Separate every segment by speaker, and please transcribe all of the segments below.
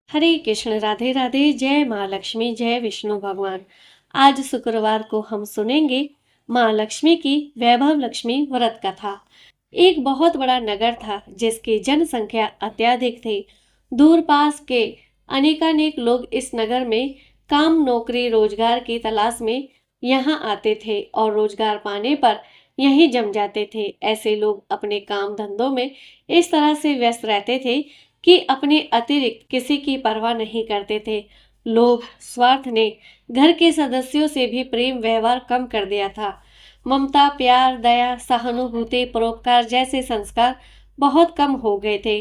Speaker 1: हरे कृष्ण, राधे राधे। जय माँ लक्ष्मी, जय विष्णु भगवान। आज शुक्रवार को हम सुनेंगे माँ लक्ष्मी की वैभव लक्ष्मी व्रत कथा। एक बहुत बड़ा नगर था जिसकी जनसंख्या अत्यधिक थी। दूर पास के अनेकानेक लोग इस नगर में काम, नौकरी, रोजगार की तलाश में यहाँ आते थे और रोजगार पाने पर यहीं जम जाते थे। ऐसे लोग अपने काम धंधों में इस तरह से व्यस्त रहते थे कि अपने अतिरिक्त किसी की परवाह नहीं करते थे। लोभ, स्वार्थ ने घर के सदस्यों से भी प्रेम व्यवहार कम कर दिया था। ममता, प्यार, दया, सहानुभूति, परोपकार जैसे संस्कार बहुत कम हो गए थे।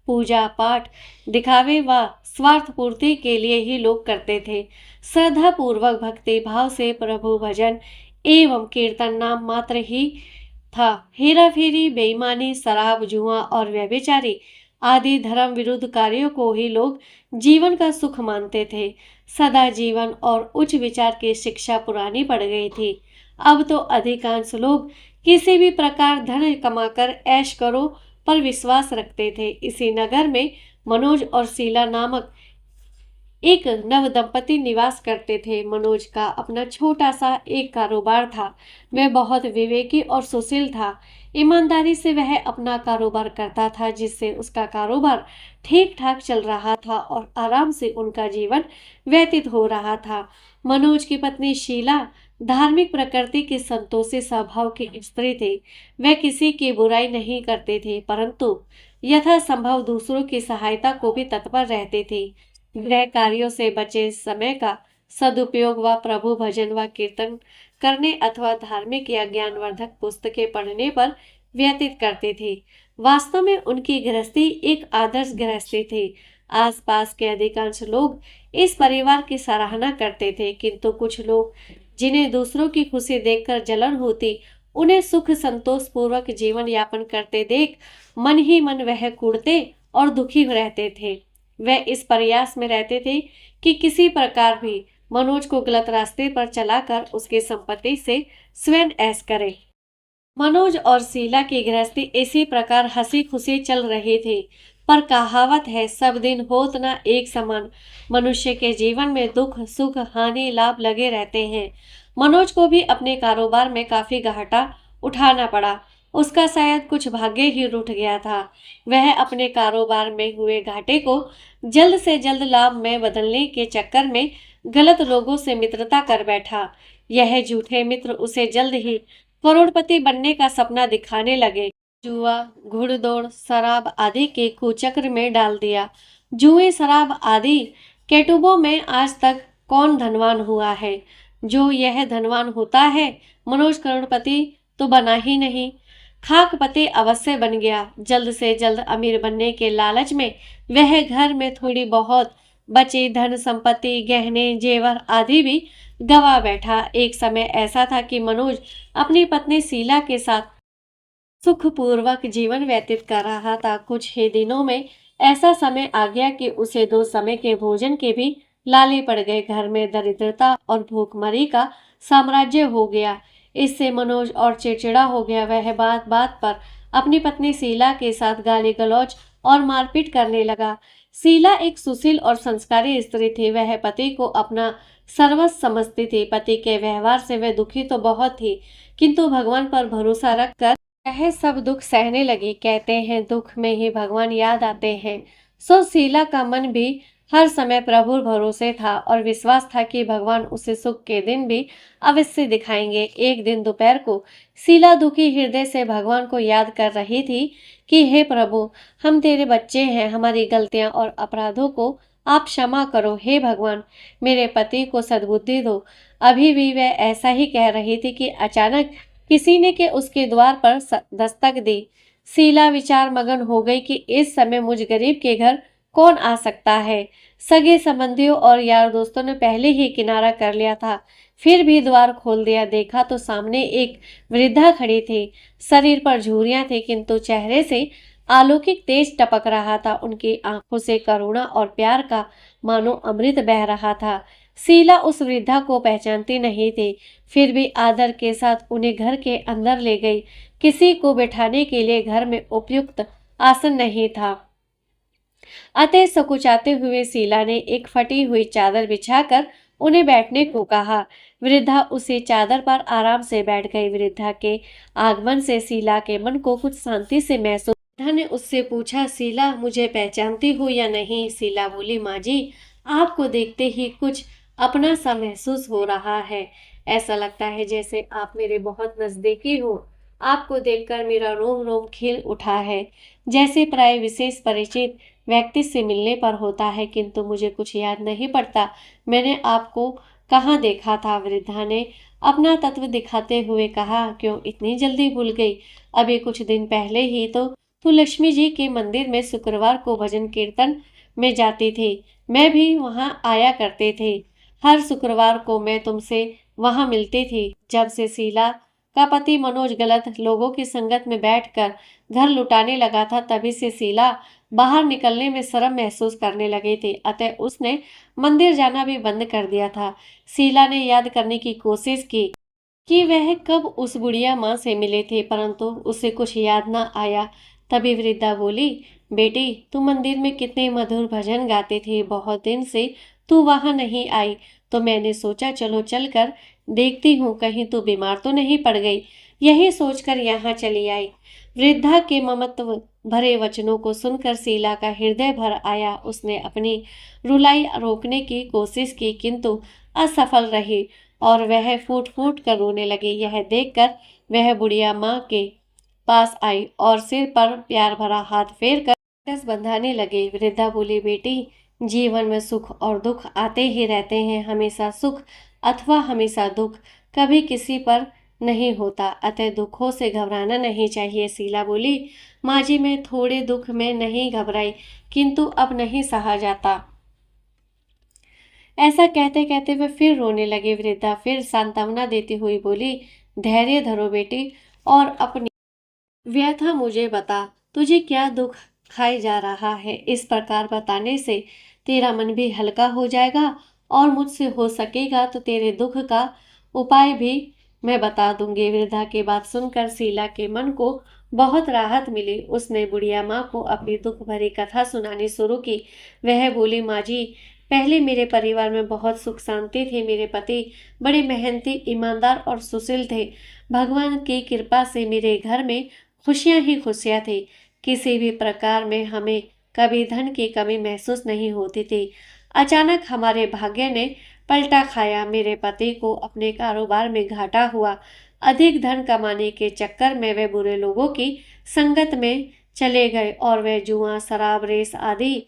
Speaker 1: पूजा पाठ दिखावे व स्वार्थ पूर्ति के लिए ही लोग करते थे। श्रद्धा पूर्वक भक्ति भाव से प्रभु भजन एवं कीर्तन नाम मात्र ही था। हेरा फेरी, बेईमानी, शराब, जुआ और व्यभिचारी आदि धर्म विरुद्ध कार्यों को ही लोग जीवन का सुख मानते थे। सदा जीवन और उच्च विचार की शिक्षा पुरानी पड़ गई थी। अब तो अधिकांश लोग किसी भी प्रकार धन कमाकर ऐश करो पर विश्वास रखते थे। इसी नगर में मनोज और शीला नामक एक नव दंपति निवास करते थे। मनोज का अपना छोटा सा एक कारोबार था। वह बहुत विवेकी और सुशील था। ईमानदारी से वह अपना कारोबार करता था, जिससे उसका कारोबार ठीक ठाक चल रहा था और आराम से उनका जीवन व्यतीत हो रहा था। मनोज की पत्नी शीला धार्मिक प्रकृति की संतोषी स्वभाव की स्त्री थी। वह किसी की बुराई नहीं करते थे, परंतु यथासंभव दूसरों की सहायता को भी तत्पर रहते थे। गृह कार्यों से बचे समय का सदुपयोग व प्रभु भजन व कीर्तन करने अथवा धार्मिक या ज्ञानवर्धक पुस्तकें पढ़ने पर व्यतीत करते थे। वास्तव में उनकी गृहस्थी एक आदर्श गृहस्थी थी। आसपास के अधिकांश लोग इस परिवार की सराहना करते थे, किंतु कुछ लोग जिन्हें दूसरों की खुशी देखकर जलन होती, उन्हें सुख संतोष पूर्वक जीवन यापन करते देख मन ही मन वह कुढ़ते और दुखी रहते थे। वह इस प्रयास में रहते थे कि किसी प्रकार भी मनोज को गलत रास्ते पर चलाकर उसकी संपत्ति से स्वयं ऐश करे। मनोज और शीला की गृहस्थी इसी प्रकार हंसी खुशी चल रही थी। पर कहावत है, सब दिन होत न एक समान। मनुष्य के जीवन में दुख, सुख, हानि, लाभ लगे रहते हैं। मनोज को भी अपने कारोबार में काफी घाटा उठाना पड़ा। उसका शायद कुछ भाग्य ही रूठ गया था। वह अपने कारोबार में हुए घाटे को जल्द से जल्द लाभ में बदलने के चक्कर में गलत लोगों से मित्रता कर बैठा। यह झूठे मित्र उसे जल्द ही करोड़पति बनने का सपना दिखाने लगे। जुआ, घुड़दौड़, शराब आदि के कुचक्र में डाल दिया। जुए, शराब आदि केटुबों में आज तक कौन धनवान हुआ है? जो यह धनवान होता है, मनोज करोड़पति तो बना ही नहीं, खाकपति अवश्य बन गया। जल्द से जल्द अमीर बनने के लालच में वह घर में थोड़ी बहुत बची धन संपत्ति, गहने, जेवर आदि भी गवा बैठा। एक समय ऐसा था कि मनोज अपनी पत्नी शीला के साथ सुखपूर्वक जीवन व्यतीत कर रहा था। कुछ ही दिनों में ऐसा समय आ गया कि उसे दो समय के भोजन के भी लाले पड़ गए। घर में दरिद्रता और भूखमरी का साम्राज्य हो गया। इससे मनोज और चिड़चिड़ा हो गया। वह बात बात पर अपनी पत्नी शीला के साथ गाली गलौज और मारपीट करने लगा। शीला एक सुशील और संस्कारी स्त्री थी। वह पति को अपना सर्वस्व समझती थी। पति के व्यवहार से वह दुखी तो बहुत थी, किंतु भगवान पर भरोसा रखकर वह सब दुख सहने लगी। कहते हैं, दुख में ही भगवान याद आते हैं। सो शीला का मन भी हर समय प्रभु भरोसे था और विश्वास था कि भगवान उसे सुख के दिन भी अवश्य दिखाएंगे। एक दिन दोपहर को शीला दुखी हृदय से भगवान को याद कर रही थी कि हे प्रभु, हम तेरे बच्चे हैं, हमारी गलतियां और अपराधों को आप क्षमा करो। हे भगवान, मेरे पति को सद्बुद्धि दो। अभी भी वह ऐसा ही कह रही थी कि अचानक किसी ने के उसके द्वार पर दस्तक दी। शीला विचार मगन हो गई कि इस समय मुझ गरीब के घर कौन आ सकता है। सगे संबंधियों और यार दोस्तों ने पहले ही किनारा कर लिया था, फिर भी द्वार खोल दिया। देखा तो सामने एक वृद्धा खड़ी थी। शरीर पर झुर्रियां थी, किंतु चेहरे से अलौकिक तेज टपक रहा था। उनकी आंखों से करुणा और प्यार का मानो अमृत बह रहा था। शीला उस वृद्धा को पहचानती नहीं थी, फिर भी आदर के साथ उन्हें घर के अंदर ले गई। किसी को बैठाने के लिए घर में उपयुक्त आसन नहीं था। अतः सकुचाते हुए शीला ने एक फटी हुई चादर बिछाकर उन्हें बैठने को कहा। वृद्धा उसी चादर पर आराम से बैठ गई। वृद्धा के आगमन से शीला के मन को कुछ शांति से महसूस। वृद्धा ने उससे पूछा, शीला, मुझे पहचानती हो या नहीं? शीला बोली, माँ जी, आपको देखते ही कुछ अपना सा महसूस हो रहा है। ऐसा लगता है जैसे आप मेरे बहुत नजदीकी हो। आपको देखकर मेरा रोम रोम खिल उठा है, जैसे प्राय विशेष परिचित व्यक्ति से मिलने पर होता है, किंतु मुझे कुछ याद नहीं पड़ता मैंने आपको कहाँ देखा था। वृद्धा ने अपना तत्व दिखाते हुए कहा, क्यों इतनी जल्दी भूल गई? अभी कुछ दिन पहले ही तो तू लक्ष्मी जी के मंदिर में शुक्रवार को भजन कीर्तन में जाती थी। मैं भी वहां आया करते थे। हर शुक्रवार को मैं तुमसे वहां मिलती थी। जब से शीला का पति मनोज गलत लोगों की संगत में बैठकर घर लुटाने लगा था, तभी से शीला बाहर निकलने में शर्म महसूस करने लगी थी। अतः उसने मंदिर जाना भी बंद कर दिया था। शीला ने याद करने की कोशिश की कि वह कब उस बुढ़िया माँ से मिले थे, परंतु उसे कुछ याद न आया। तभी वृद्धा बोली, बेटी, तू मंदिर में कितने मधुर भजन गाते थे। बहुत दिन से तू वहां नहीं आई, तो मैंने सोचा चलो चलकर देखती हूँ, कहीं तू बीमार तो नहीं पड़ गई। यही सोचकर यहाँ चली आई। वृद्धा के ममत्व भरे वचनों को सुनकर शीला का हृदय भर आया। उसने अपनी रुलाई रोकने की कोशिश की, किंतु असफल रही और वह फूट फूट कर रोने लगी। यह देखकर वह बुढ़िया माँ के पास आई और सिर पर प्यार भरा हाथ फेर कर कस बंधाने लगी। वृद्धा बोली, बेटी, जीवन में सुख और दुख आते ही रहते हैं। हमेशा सुख अथवा हमेशा दुख कभी किसी पर नहीं होता, अतः दुखों से घबराना नहीं चाहिए। शीला बोली, माँ जी, मैं थोड़े दुख में नहीं घबराई, किंतु अब नहीं सहा जाता। ऐसा कहते कहते वे फिर रोने लगे। वृद्धा फिर सांत्वना देती हुई बोली, धैर्य धरो बेटी और अपनी व्यथा मुझे बता। तुझे क्या दुख खाए जा रहा है? इस प्रकार बताने से तेरा मन भी हल्का हो जाएगा और मुझसे हो सकेगा तो तेरे दुख का उपाय भी मैं बता दूंगी। वृद्धा की बात सुनकर शीला के मन को बहुत राहत मिली। उसने बुढ़िया माँ को अपनी दुख भरी कथा सुनानी शुरू की। वह बोली, माँ जी, पहले मेरे परिवार में बहुत सुख शांति थी। मेरे पति बड़े मेहनती, ईमानदार और सुशील थे। भगवान की कृपा से मेरे घर में खुशियां ही खुशियां थी। किसी भी प्रकार में हमें कभी धन की कमी महसूस नहीं होती थी। अचानक हमारे भाग्य ने पलटा खाया। मेरे पति को अपने कारोबार में घाटा हुआ। अधिक धन कमाने के चक्कर में वे बुरे लोगों की संगत में चले गए और वे जुआ, शराब, रेस आदि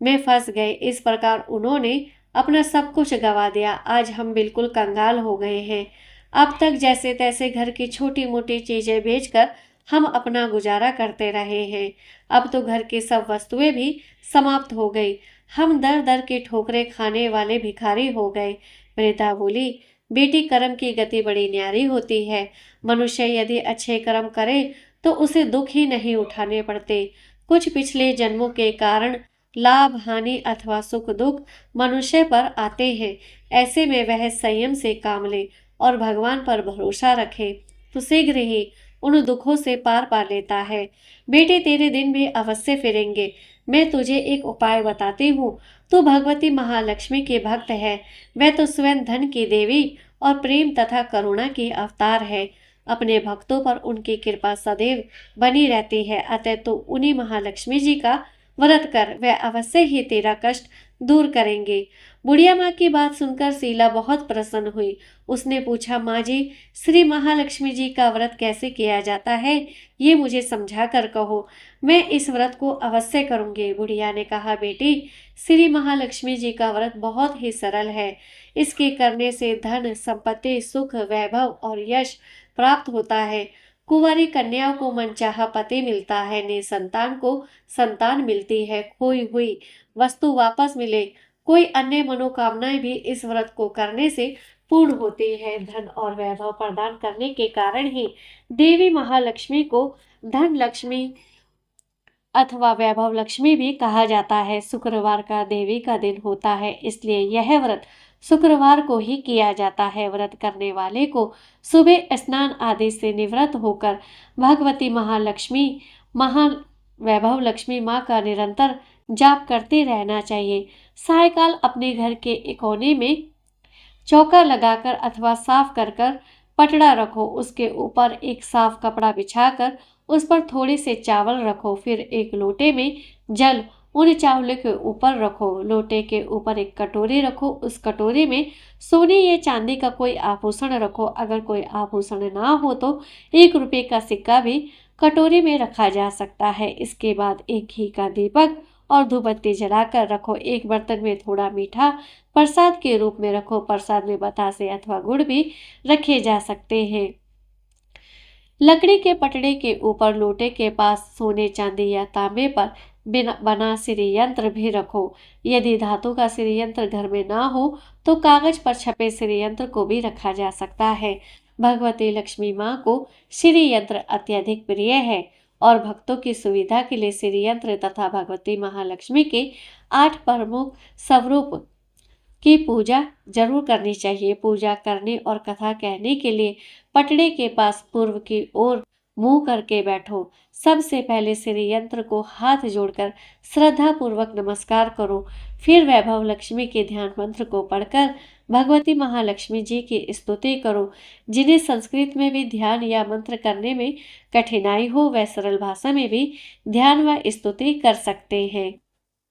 Speaker 1: में फंस गए। इस प्रकार उन्होंने अपना सब कुछ गंवा दिया। आज हम बिल्कुल कंगाल हो गए हैं। अब तक जैसे तैसे घर की छोटी मोटी चीजें बेचकर हम अपना गुजारा करते रहे हैं। अब तो घर की सब वस्तुएं भी समाप्त हो गई। हम दर दर की ठोकरें खाने वाले भिखारी हो गए। वृद्धा बोली, बेटी, कर्म की गति बड़ी न्यारी होती है। मनुष्य यदि अच्छे कर्म करे तो उसे दुख ही नहीं उठाने पड़ते। कुछ पिछले जन्मों के कारण लाभ, हानि अथवा सुख दुख मनुष्य पर आते हैं। ऐसे में वह संयम से काम ले और भगवान पर भरोसा रखे तो शीघ्र ही उन दुखों से पार पा लेता है। बेटे, तेरे दिन भी अवश्य फिरेंगे। मैं तुझे एक उपाय बताती हूँ। तू भगवती महालक्ष्मी के भक्त है। वह तो स्वयं धन की देवी और प्रेम तथा करुणा की अवतार है। अपने भक्तों पर उनकी कृपा सदैव बनी रहती है। अतः तो उन्हीं महालक्ष्मी जी का व्रत कर, वह अवश्य ही तेरा कष्ट दूर करेंगे। बुढ़िया माँ की बात सुनकर शीला बहुत प्रसन्न हुई। उसने पूछा, माँ जी, श्री महालक्ष्मी जी का व्रत कैसे किया जाता है, ये मुझे समझा कर कहो। मैं इस व्रत को अवश्य करूंगी। बुढ़िया ने कहा, बेटी, श्री महालक्ष्मी जी का व्रत बहुत ही सरल है। इसके करने से धन, संपत्ति, सुख, वैभव और यश प्राप्त होता है। कुंवारी कन्याओं को मनचाहा पति मिलता है। निसंतान को संतान मिलती है। खोई हुई वस्तु वापस मिले। कोई अन्य मनोकामनाएं भी इस व्रत को करने से पूर्ण होती है। धन और वैभव प्रदान करने के कारण ही देवी महालक्ष्मी को धन लक्ष्मी अथवा वैभव लक्ष्मी भी कहा जाता है। शुक्रवार का देवी का दिन होता है, इसलिए यह व्रत शुक्रवार को ही किया जाता है। व्रत करने वाले को सुबह स्नान आदि से निवृत्त होकर भगवती महालक्ष्मी, महा वैभव लक्ष्मी माँ का निरंतर जाप करते रहना चाहिए। सायकाल अपने घर के एक कोने में चौका लगाकर अथवा साफ कर कर पटड़ा रखो, उसके ऊपर एक साफ कपड़ा बिछाकर उस पर थोड़े से चावल रखो, फिर एक लोटे में जल उन चावलों के ऊपर रखो। लोटे के ऊपर एक कटोरी रखो, उस कटोरी में सोने या चांदी का कोई आभूषण रखो। अगर कोई आभूषण ना हो तो 1 रुपये का सिक्का भी कटोरी में रखा जा सकता है। इसके बाद एक घी का दीपक और धूपबत्ती जलाकर रखो। एक बर्तन में थोड़ा मीठा प्रसाद के रूप में रखो। प्रसाद में बतासे अथवा गुड़ भी रखे जा सकते हैं। लकड़ी के पटड़े के ऊपर लोटे के पास सोने चांदी या तांबे पर बना श्री यंत्र भी रखो। यदि धातु का श्री यंत्र घर में ना हो तो कागज पर छपे श्री यंत्र को भी रखा जा सकता है। भगवती लक्ष्मी माँ को श्री यंत्र अत्यधिक प्रिय है और भक्तों की सुविधा के लिए श्री यंत्र तथा भगवती महालक्ष्मी के 8 प्रमुख स्वरूप की पूजा जरूर करनी चाहिए। पूजा करने और कथा कहने के लिए पटड़े के पास पूर्व की ओर मुंह करके बैठो। सबसे पहले श्री यंत्र को हाथ जोड़कर श्रद्धा पूर्वक नमस्कार करो। फिर वैभव लक्ष्मी के ध्यान मंत्र को पढ़कर भगवती महालक्ष्मी जी की स्तुति करो। जिन्हें संस्कृत में भी ध्यान या मंत्र करने में कठिनाई हो वह सरल भाषा में भी ध्यान व स्तुति कर सकते हैं।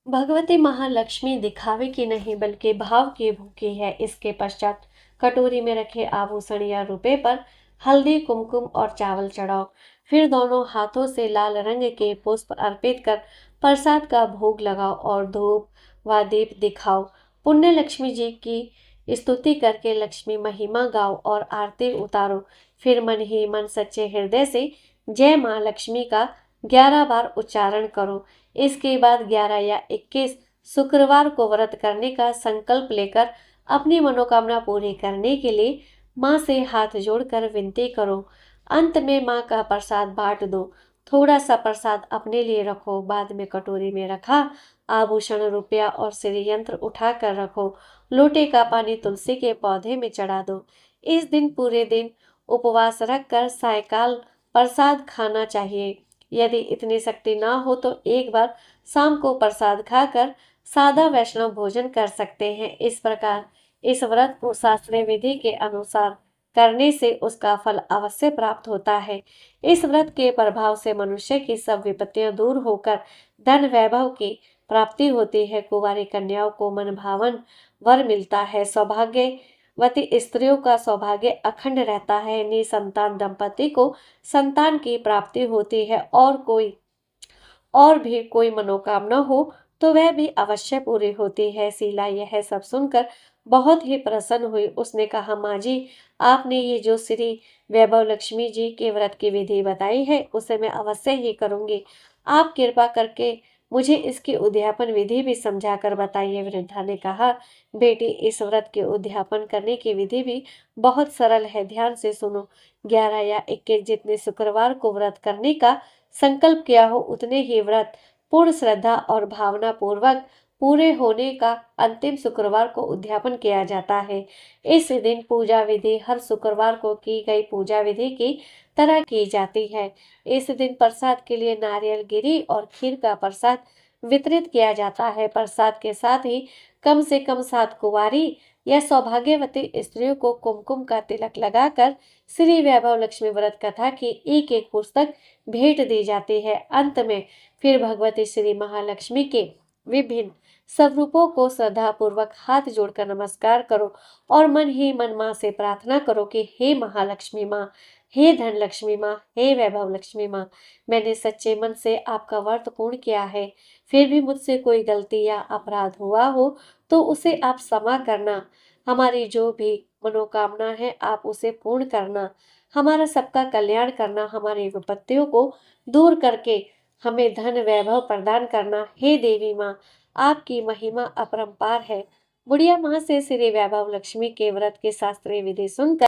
Speaker 1: भगवती महालक्ष्मी दिखावे की नहीं बल्कि भाव की भूखी है। इसके पश्चात कटोरी में रखे आभूषण या रुपए पर हल्दी, कुमकुम और चावल चढ़ाओ। फिर दोनों हाथों से लाल रंग के पुष्प अर्पित कर प्रसाद का भोग लगाओ और धूप व दीप दिखाओ। पुण्य लक्ष्मी जी की स्तुति करके लक्ष्मी महिमा गाओ और आरती उतारो। फिर मन ही मन सच्चे हृदय से जय माँ लक्ष्मी का 11 बार उच्चारण करो। इसके बाद 11 या 21 शुक्रवार को व्रत करने का संकल्प लेकर अपनी मनोकामना पूरी करने के लिए माँ से हाथ जोड़कर विनती करो। अंत में माँ का प्रसाद बांट दो। थोड़ा सा प्रसाद अपने लिए रखो। बाद में कटोरी में रखा आभूषण, रुपया और श्री यंत्र उठा कर रखो। लोटे का पानी तुलसी के पौधे में चढ़ा दो। इस दिन पूरे दिन उपवास रखकर सायकाल प्रसाद खाना चाहिए। यदि इतनी शक्ति ना हो तो एक बार शाम को प्रसाद खाकर सादा वैष्णव भोजन कर सकते हैं। इस प्रकार इस व्रत को शास्त्रीय विधि के अनुसार करने से उसका फल अवश्य प्राप्त होता है। इस व्रत के प्रभाव से मनुष्य की सब विपत्तियां दूर होकर धन वैभव की प्राप्ति होती है। कुंवारी कन्याओं को मन भावन वर मिलता है। सौभाग्यवती स्त्रियों का सौभाग्य अखंड रहता है। निसंतान दंपति को संतान की प्राप्ति होती है और भी कोई मनोकामना हो तो वह भी अवश्य पूरी होती है। शीला यह सब सुनकर बहुत ही प्रसन्न हुई। उसने कहा, माँ जी, आपने ये जो श्री वैभव लक्ष्मी जी के व्रत की विधि बताई है उसे मैं अवश्य ही करूंगी। आप कृपा करके मुझे इसकी उद्यापन विधि भी समझा कर बताइए। वृद्धा ने कहा, बेटी, इस व्रत के उद्यापन करने की विधि भी बहुत सरल है। ध्यान से सुनो। 11 या 21 जितने शुक्रवार को व्रत करने का संकल्प किया हो उतने ही व्रत पूर्ण श्रद्धा और भावना पूर्वक पूरे होने का अंतिम शुक्रवार को उद्यापन किया जाता है। इस दिन पूजा विधि हर शुक्रवार को की गई पूजा विधि की तरह की जाती है। इस दिन प्रसाद के लिए नारियल गिरी और खीर का प्रसाद वितरित किया जाता है। प्रसाद के साथ ही कम से कम 7 कुंवारी या सौभाग्यवती स्त्रियों को कुमकुम का तिलक लगाकर श्री वैभव लक्ष्मी व्रत कथा की एक एक पुस्तक भेंट दी जाती है। अंत में फिर भगवती श्री महालक्ष्मी के विभिन्न स्वरूपों को श्रद्धा पूर्वक हाथ जोड़कर नमस्कार करो और मन ही मन माँ से प्रार्थना करो कि हे महालक्ष्मी माँ, हे धन लक्ष्मी माँ, हे वैभव लक्ष्मी माँ, मैंने सच्चे मन से आपका व्रत पूर्ण किया है। फिर भी मुझसे कोई गलती या अपराध हुआ हो तो उसे आप क्षमा करना। हमारी जो भी मनोकामना है आप उसे पूर्ण करना। हमारा सबका कल्याण करना। हमारी विपत्तियों को दूर करके हमें धन वैभव प्रदान करना। हे देवी माँ, आपकी महिमा अपरंपार है। बुढ़िया माँ से श्री वैभव लक्ष्मी के व्रत की शास्त्रीय विधि सुनकर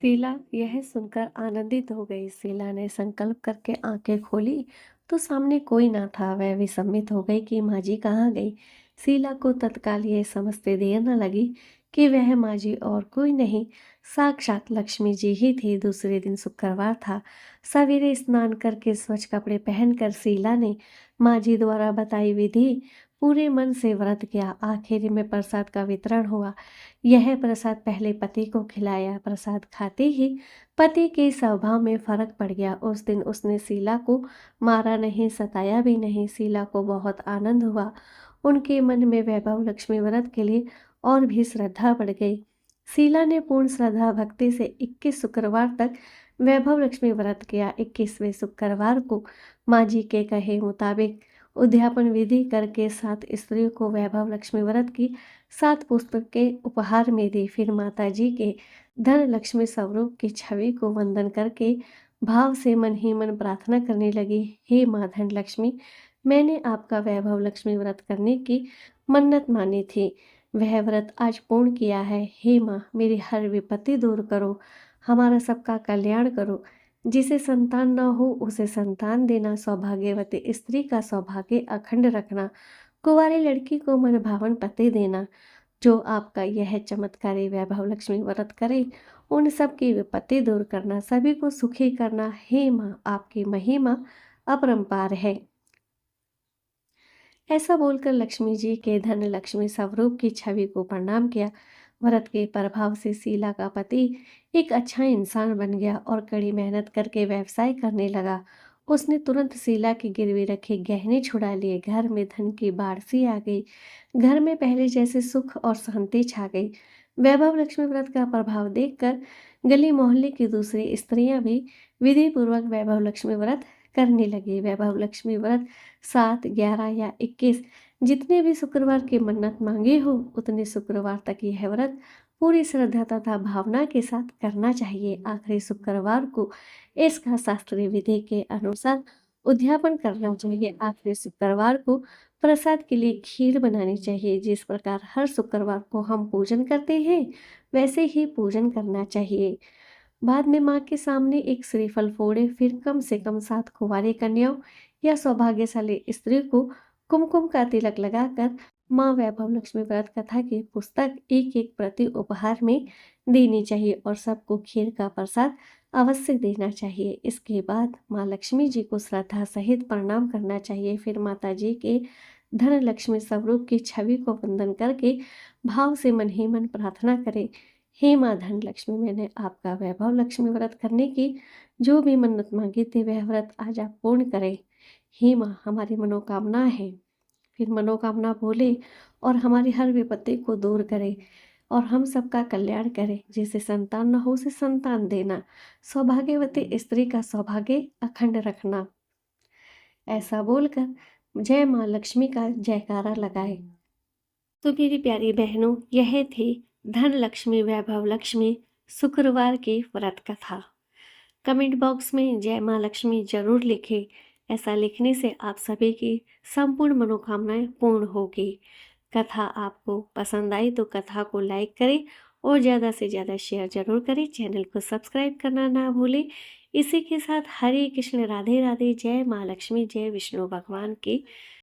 Speaker 1: शीला यह सुनकर आनंदित हो गई। शीला ने संकल्प करके आंखें खोली तो सामने कोई ना था। वह विस्मित हो गई कि माँ जी कहाँ गई। शीला को तत्काल ये समझते देर न लगी कि वह माँ जी और कोई नहीं, साक्षात लक्ष्मी जी ही थी। दूसरे दिन शुक्रवार था। सवेरे स्नान करके स्वच्छ कपड़े पहनकर शीला ने माँ जी द्वारा बताई विधि पूरे मन से व्रत किया। आखिर में प्रसाद का वितरण हुआ। यह प्रसाद पहले पति को खिलाया। प्रसाद खाते ही पति के स्वभाव में फर्क पड़ गया। उस दिन उसने शीला को मारा नहीं, सताया भी नहीं। शीला को बहुत आनंद हुआ। उनके मन में वैभव लक्ष्मी व्रत के लिए और भी श्रद्धा बढ़ गई। शीला ने पूर्ण श्रद्धा भक्ति से 21 शुक्रवार तक वैभव लक्ष्मी व्रत किया। 21वें शुक्रवार को माँ जी के कहे मुताबिक उद्यापन विधि करके 7 स्त्रियों को वैभव लक्ष्मी व्रत की 7 पुस्तकें उपहार में दी। फिर माता जी के धन लक्ष्मी स्वरूप की छवि को वंदन करके भाव से मन ही मन प्रार्थना करने लगी, हे माँ धन लक्ष्मी, मैंने आपका वैभव लक्ष्मी व्रत करने की मन्नत मानी थी। वह व्रत आज पूर्ण किया है। हे माँ, मेरी हर विपत्ति दूर करो, हमारा सबका कल्याण करो। जिसे संतान न हो उसे संतान देना, सौभाग्यवती स्त्री का सौभाग्य अखंड रखना, कुंवारी लड़की को मनभावन पति देना। जो आपका यह चमत्कारी वैभव लक्ष्मी व्रत करे उन सब की विपत्ति दूर करना, सभी को सुखी करना। हे माँ, आपकी महिमा अपरंपार है। ऐसा बोलकर लक्ष्मी जी के धन लक्ष्मी स्वरूप की छवि को प्रणाम किया। व्रत के प्रभाव से शीला का पति एक अच्छा इंसान बन गया और कड़ी मेहनत करके व्यवसाय करने लगा। उसने तुरंत शीला की गिरवी रखे गहने छुड़ा लिए। घर में धन की बाढ़ सी आ गई। घर में पहले जैसे सुख और शांति छा गई। वैभव लक्ष्मी व्रत का प्रभाव देखकर गली मोहल्ले की दूसरी स्त्रियां भी विधि पूर्वक वैभव लक्ष्मी व्रत करने लगी। वैभव लक्ष्मी व्रत 7, 11 या 21 जितने भी शुक्रवार की मन्नत मांगी हो उतने शुक्रवार तक यह व्रत पूरी श्रद्धा तथा भावना के साथ करना चाहिए। आखिरी शुक्रवार को इसका शास्त्रीय विधि के अनुसार उद्यापन करना चाहिए। आखिरी शुक्रवार को प्रसाद के लिए खीर बनानी चाहिए। जिस प्रकार हर शुक्रवार को हम पूजन करते हैं वैसे ही पूजन करना चाहिए। बाद में माँ के सामने एक श्रीफल फोड़े। फिर कम से कम 7 कुंवारी कन्याओं या सौभाग्यशाली स्त्री को कुमकुम का तिलक लगाकर माँ वैभव लक्ष्मी व्रत कथा की पुस्तक एक एक प्रति उपहार में देनी चाहिए और सबको खीर का प्रसाद अवश्य देना चाहिए। इसके बाद माँ लक्ष्मी जी को श्रद्धा सहित प्रणाम करना चाहिए। फिर माता जी के धन लक्ष्मी स्वरूप की छवि को वंदन करके भाव से मन ही मन प्रार्थना करें, हे माँ धन लक्ष्मी, मैंने आपका वैभव लक्ष्मी व्रत करने की जो भी मन्नत मांगी थी वह व्रत आज आप पूर्ण करें। हे माँ, हमारी मनोकामना है। फिर मनोकामना बोले और हमारी हर विपत्ति को दूर करे और हम सबका कल्याण करे। जिसे संतान न हो उसे संतान देना, सौभाग्यवती स्त्री का सौभाग्य अखंड रखना। ऐसा बोलकर जय माँ लक्ष्मी का जयकारा लगाए। तो मेरी प्यारी बहनों, यह थी धन लक्ष्मी वैभव लक्ष्मी शुक्रवार की व्रत कथा। कमेंट बॉक्स में जय माँ लक्ष्मी जरूर लिखें। ऐसा लिखने से आप सभी की संपूर्ण मनोकामनाएं पूर्ण होगी। कथा आपको पसंद आई तो कथा को लाइक करें और ज़्यादा से ज़्यादा शेयर जरूर करें। चैनल को सब्सक्राइब करना ना भूलें। इसी के साथ हरे कृष्ण, राधे राधे, जय माँ लक्ष्मी, जय विष्णु भगवान की।